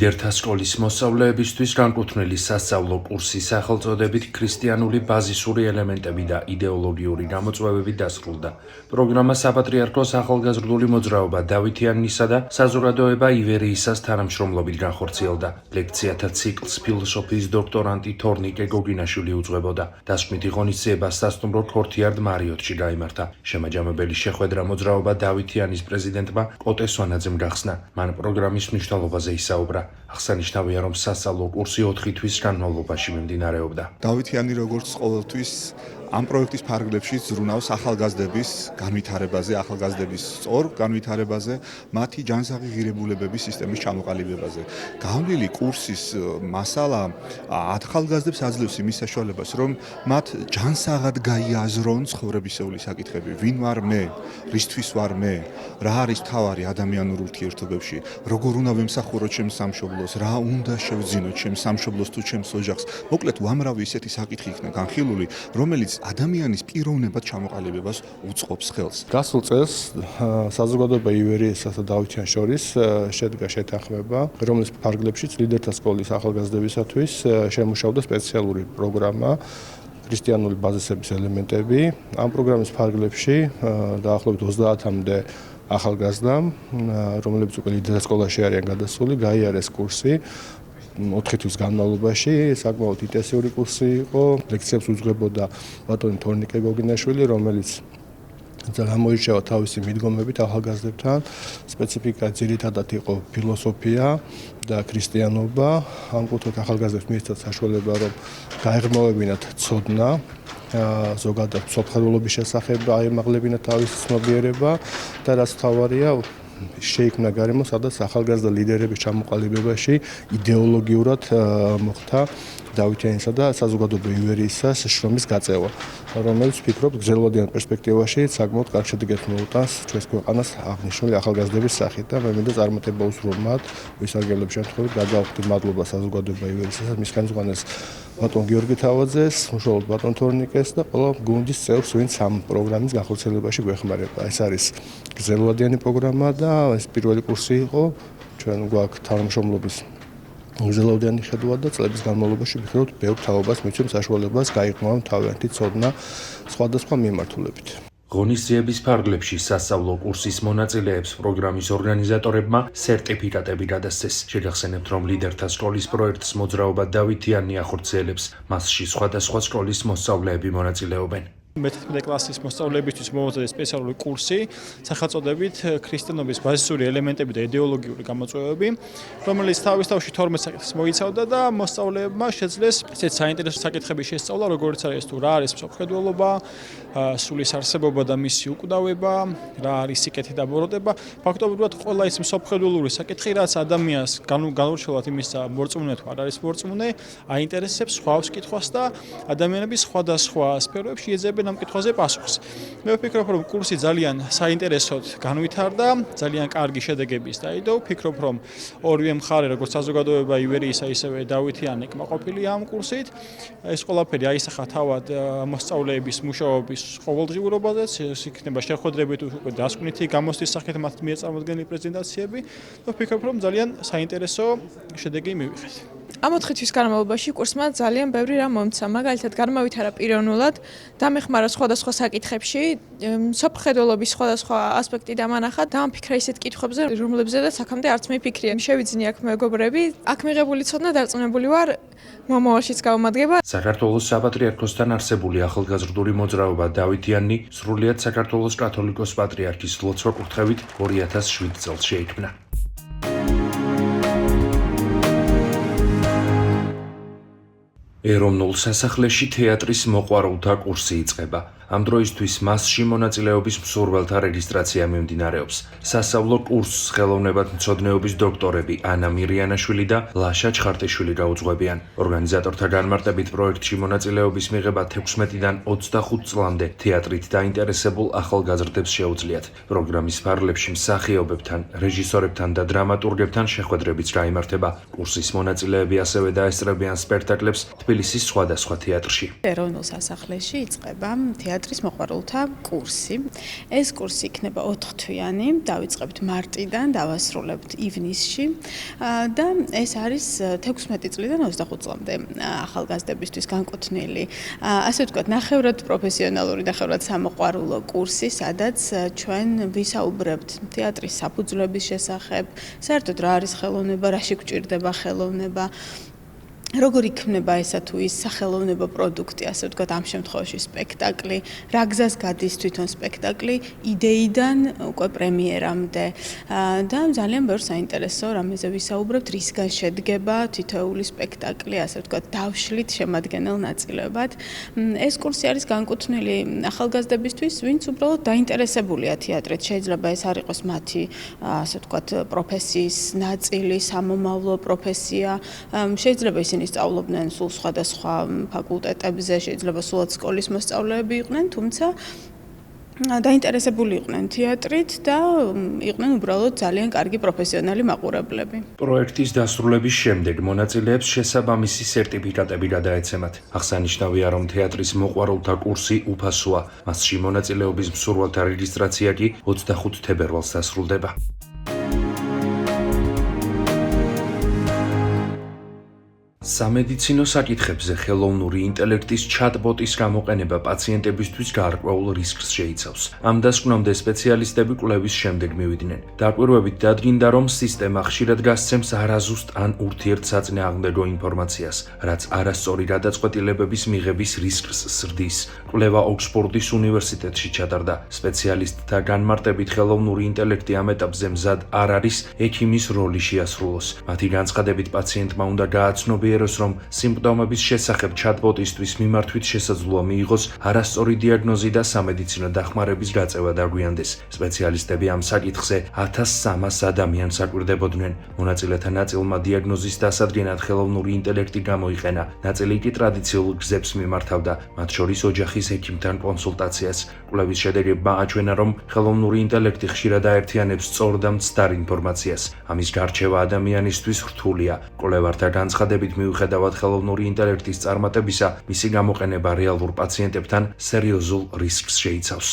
ლიდერთა სკოლის მოსწავლეებისთვის განკუთვნილი სასწავლო კურსი სახელწოდებით ქრისტიანული ბაზისური ელემენტები და იდეოლოგიური გამოწვევები დასრულდა. პროგრამა საპატრიარქოს ახალგაზრდული მოძრაობა დავითიანისა და საზოგადოება ივერიისას თანამშრომლობით განხორციელდა. ლექციათა ციკლს ფილოსოფიის დოქტორანტი თორნიკე გოგინაშვილი უძღვებოდა. დასკვნითი ღონისძიება სასტუმრო ქორთიარდ მარიოტში გაიმართა. შემაჯამებელი შეხვედრა მოძრაობა დავითიანის პრეზიდენტმა კოტე სვანაძემ გახსნა. მან პროგრამის მნიშვნელობაზე ისაუბრა. აღსანიშნავია, რომ სასწავლო კურსი 4 თვის განმავლობაში მიმდინარეობდა. დავითიანი როგორც ყოველთვის ამ პროექტის ფარგლებში ზრუნავს ახალგაზრდების განვითარებაზე, ახალგაზრდების სწორ განვითარებაზე, მათი ჯანსაღი ღირებულებების სისტემის ჩამოყალიბებაზე. გავლილი კურსის მასალა ახალგაზრდებს აძლევს იმის საშუალებას, რომ მათ ჯანსაღად გაიაზრონ ცხოვრებისეული საკითხები. ვინ ვარ მე? რისთვის ვარ მე? რა არის თავარი ადამიანურ ურთიერთობებში? როგორ უნდა ვემსახურო ჩემს სამშობლოს? რა უნდა შევძინო ჩემს სამშობლოს თუ ჩემს ოჯახს? მოკლედ, უამრავი ისეთი საკითხი იქნა განხილული, რომელიც ადამიანის პიროვნებად ჩამოყალიბებას უწყობს ხელს. გასულ წელს საზოგადოება ივერიესა და დავითიან შორის შედგა შეთანხმება, რომლის ფარგლებშიც ლიდერთა სკოლის ახალგაზრდებისათვის შემუშავდა სპეციალური პროგრამა ქრისტიანული ბაზისების ელემენტები. ამ პროგრამის ფარგლებში დაახლოებით 30-მდე ახალგაზრდა, რომლებიც უკვე ლიდერთა სკოლაში არიან გადასული, გაიარეს კურსი. 4 თვის განმავლობაში საკმაოდ ინტენსიური კურსი იყო. ლექციებს უძღვებოდა ბატონი თორნიკე გოგინაშვილი, რომელიც გამოირჩევა თავისი მიდგომებით ახალგაზრდებთან. სპეციფიკა ძირითადად იყო ფილოსოფია და ქრისტიანობა. ამ კუთხით ახალგაზრდებს მიეცათ საშუალება, რომ გაეღრმავებინათ ცოდნა, ზოგადად მსოფლმხედველობის შესახებ აემაღლებინათ თავისი ცნობიერება და რაც მთავარია, შეიქმნა გარემო, სადაც ახალგაზრდა ლიდერების ჩამოყალიბებაში იდეოლოგიურად მოხდა დავითიანისა და საზოგადოება ივერიისას შრომის გაწევა, რომელიც ვფიქრობ გრძელვადიან პერსპექტივაში საკმაოდ კარგ შედეგებს მოუტანს ჩვენს ქვეყანას აღნიშნული ახალგაზრდების სახით და მე მინდა წარმატება უსურვო მათ ვისარგებლობის შემთხვევით გადავხდით მადლობა საზოგადოება ივერიისას, მის ხელმძღვანელს ბატონ გიორგი თავაძეს, უშუალოდ ბატონ თორნიკეს და ყველა გუნდის წევრს, ვინც ამ პროგრამის განხორციელებაში გვეხმარება. ეს არის გრძელვადიანი პროგრამა და ეს პირველი კურსი იყო. ჩვენ გვაქვს თანამშრომლობის გრძელვადიანი ხედვა და წლების განმავლობაში ვფიქრობთ, ბევრ თაობას მიცემ საშუალებას გაიღრმავონ თავიანთი ცოდნა სხვადასხვა მიმართულებით. ღონისძიების ფარგლებში სასწავლო კურსის მონაწილეებს პროგრამის ორგანიზატორებმა სერტიფიკატები გადასცეს. შეგახსენებთ, რომ ლიდერთა სკოლის პროექტს მოძრაობა დავითიანი ახორციელებს. მასში სხვადასხვა სკოლის მოსწავლეები მონაწილეობენ. მე-11 კლასის მოსწავლეებისთვის მოუწოდეთ სპეციალური კურსი სახელწოდებით ქრისტიანობის ბაზისური ელემენტები და იდეოლოგიური გამოწვევები, რომელიც თავის თავში 12 საკითხს მოიცავდა და მოსწავლეებმა შეძლეს ესეთ საინტერესო საკითხების შესწავლა, როგორც არის თუ რა არის მსოფლმხედველობა, სულის არსებობა და მისი უკვდავება, რა არის სიკეთე და ბოროტება. ფაქტობრივად ყველა ის მსოფლმხედველური საკითხი, რაც ადამიანს განურჩევლად იმისა მორწმუნე თუ არ არის მორწმუნე, აინტერესებს სხვავს კითხვას და ადამიანების სხვადასხვა სფეროებში ეძებენ ამ კითხვაზე პასუხს. მე ვფიქრობ, რომ კურსი ძალიან საინტერესოდ განვითარდა, ძალიან კარგი შედეგების დაიდო. ვფიქრობ, რომ ორივე მხარე, როგორც საზოგადოება ივერიისა, ისევე დავითიანი კმაყოფილია ამ კურსით. ეს ყველაფერი აისახა თავად მოსწავლეების მუშაობის ყოველდღიურობაზეც, იქნება შეხვედრები თუ უკვე დასკვნითი გამოსვლის სახით მათ მიერ წარმოდგენილი პრეზენტაციები. ვფიქრობ, რომ ძალიან საინტერესო შედეგი მივიღეთ. ამ 4 თვის განმავლობაში კურსმა ძალიან ბევრი რამ მომცა. მაგალითად, გამოვითარა პიროვნულად, დამეხმარა სხვადასხვა საკითხებში, მსოფლმხედველობის სხვადასხვა ასპექტი დამანახა, დამაფიქრა ისეთ კითხვებზე, რომლებზედაც აქამდე არც მიფიქრია. შევიძინე აქ მეგობრები, აქ მიღებული ცოდნა დარწმუნებული ვარ, მომავალშიც გავამადგება. საქართველოს საპატრიარქოსთან არსებული ახალგაზრდული მოძრაობა დავითიანი სრულიად საქართველოს კათოლიკოს პატრიარქის ლოცვა კურთხევით 2007 წელს შეიქმნა. ეროვნულ სასახლეში თეატრის მოყვარულთა კურსი იწყება. ამ დროისთვის მასში მონაწილეობის მსურველთა რეგისტრაცია მიმდინარეობს. სასწავლო კურსს ხელოვნებად მცოდნეობის დოქტორები ანა მირიანაშვილი და ლაშა ჩხარტიშვილი გაუძღვებიან. ორგანიზატორთა განმარტებით პროექტში მონაწილეობის მიღება 16-დან 25 წლამდე თეატრით დაინტერესებულ ახალგაზრდებს შეუძლიათ. პროგრამის ფარგლებში მსახიობებთან, რეჟისორებთან და დრამატურგებთან შეხვედრებიც გაიმართება. კურსის მონაწილეები ასევე დაესწრებიან სპექტაკლებს თბილისის სხვადასხვა თეატრში. ეროვნულ სასახლეში იწყება თეატრის თეატრის მოყვარულთა კურსი. ეს კურსი იქნება 4 თვიანი, დავიწყებთ მარტიდან, დავასრულებთ ივნისში და ეს არის 16 წლიდან 25 წლამდე ახალგაზრდებისთვის განკუთვნილი, ასე ვთქვათ, ნახევრად პროფესიონალური, ნახევრად სამოყვარულო კურსი, სადაც ჩვენ ვისაუბრებთ თეატრის საფუძვლების შესახებ, საერთოდ რა არის ხელოვნება, რაში გვჭირდება ხელოვნება, როგორ იქმნება ესა თუ ის სახელოვნებო პროდუქტი, ასე ვთქვათ, ამ შემთხვევაში სპექტაკლი, რა გზას გადის თვითონ სპექტაკლი, იდეიდან უკვე პრემიერამდე და ძალიან ბევრ საინტერესო რამეზე ვისაუბრებთ, რისგან შედგება თითოეული სპექტაკლი, ასე ვთქვათ, დავშლით შემადგენელ ნაწილებად. ეს კურსი არის განკუთვნილი ახალგაზრდებისთვის, ვინც უბრალოდ დაინტერესებულია თეატრით, შეიძლება ეს არ იყოს მათი, ასე ვთქვათ, პროფესიის ნაწილი, სამომავლო პროფესია, შეიძლება ისინი სწავლობდნენ სულ სხვადასხვა ფაკულტეტებზე, შეიძლება სულაც სკოლის მოსწავლეები იყვნენ, თუმცა დაინტერესებული იყვნენ თეატრით და იყვნენ უბრალოდ ძალიან კარგი პროფესიონალი მაყურებლები. პროექტის დასრულების შემდეგ მონაწილეებს შესაბამისი სერტიფიკატები გადაეცემათ. აღსანიშნავია, რომ თეატრის მოყვარულთა კურსი უფასოა. მასში მონაწილეობის მსურველთა რეგისტრაცია კი 25 თებერვალს დასრულდება. სამედიცინო საკითხებზე ხელოვნური ინტელექტის ჩატბოტის გამოყენება პაციენტებისთვის გარკვეულ რისკს შეიცავს. ამ დასკვნამდე სპეციალისტები კვლევის შემდეგ მივიდნენ. დაკვირვებით დადგინდა, რომ სისტემა ხშირად გასცემს არაზუსტ ან ურთიერთსაწინააღმდეგო ინფორმაციას, რაც არასწორი გადაწყვეტილებების მიღების რისკს ზრდის. კვლევა ოქსფორდის უნივერსიტეტში ჩატარდა. სპეციალისტთა განმარტებით ხელოვნური ინტელექტი ამ ეტაპზე მზად არ არის ექიმის როლი შეასრულოს. მათი განცხადებით პაციენტმა უნდა გააცნობიეროს, რომ სიმპტომების შესახებ ჩატბოტისთვის მიმართვით შესაძლოა მიიღოს არასწორი დიაგნოზი და სამედიცინო დახმარების გაწევა დაგვიანდეს. სპეციალისტები ამ საკითხზე 1300 ადამიანს აკვირდებოდნენ. მონაწილეთა ნაწილმა დიაგნოზის დასადგენად ხელოვნური ინტელექტი გამოიყენა, ნაწილი კი ტრადიციულ გზებს მიმართავდა, მათ შორის ოჯახის ექიმთან კონსულტაციას. კვლევის შედეგებმა აჩვენა, რომ ხელოვნური ინტელექტი ხშირად აერთიანებს სწორ და მცდარ ინფორმაციას. ამის გარჩევა ადამიანისთვის რთულია. კვლევართა განცხადებით მიუხედავად ხელოვნური ინტელექტის წარმატებისა, მისი გამოყენება რეალურ პაციენტებთან სერიოზულ რისკს შეიცავს.